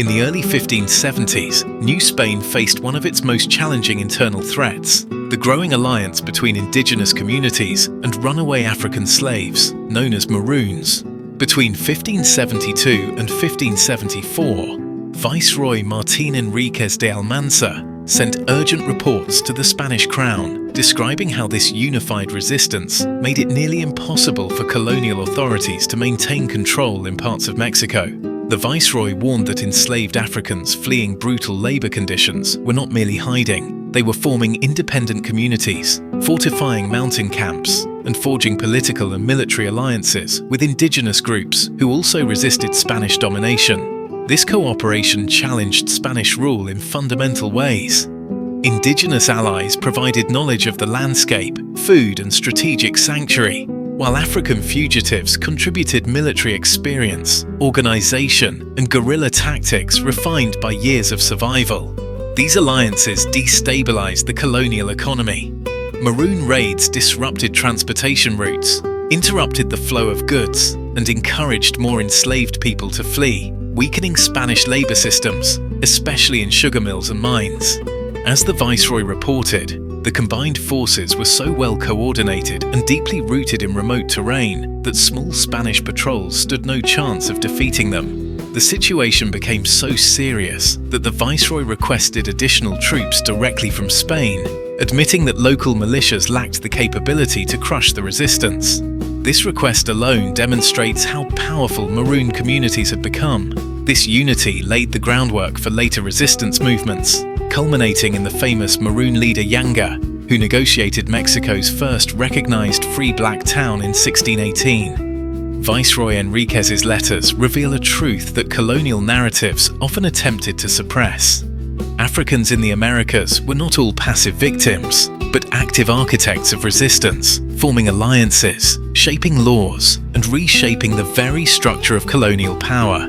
In the early 1570s, New Spain faced one of its most challenging internal threats: the growing alliance between indigenous communities and runaway African slaves, known as Maroons. Between 1572 and 1574, Viceroy Martín Enríquez de Almanza sent urgent reports to the Spanish crown, describing how this unified resistance made it nearly impossible for colonial authorities to maintain control in parts of Mexico. The viceroy warned that enslaved Africans fleeing brutal labor conditions were not merely hiding, they were forming independent communities, fortifying mountain camps, and forging political and military alliances with indigenous groups who also resisted Spanish domination. This cooperation challenged Spanish rule in fundamental ways. Indigenous allies provided knowledge of the landscape, food, and strategic sanctuary, while African fugitives contributed military experience, organization, and guerrilla tactics refined by years of survival. These alliances destabilized the colonial economy. Maroon raids disrupted transportation routes, interrupted the flow of goods, and encouraged more enslaved people to flee, weakening Spanish labor systems, especially in sugar mills and mines. As the viceroy reported, the combined forces were so well coordinated and deeply rooted in remote terrain that small Spanish patrols stood no chance of defeating them. The situation became so serious that the viceroy requested additional troops directly from Spain, admitting that local militias lacked the capability to crush the resistance. This request alone demonstrates how powerful Maroon communities had become. This unity laid the groundwork for later resistance movements, culminating in the famous Maroon leader Yanga, who negotiated Mexico's first recognized free black town in 1618. Viceroy Enriquez's letters reveal a truth that colonial narratives often attempted to suppress. Africans in the Americas were not all passive victims, but active architects of resistance, forming alliances, shaping laws, and reshaping the very structure of colonial power.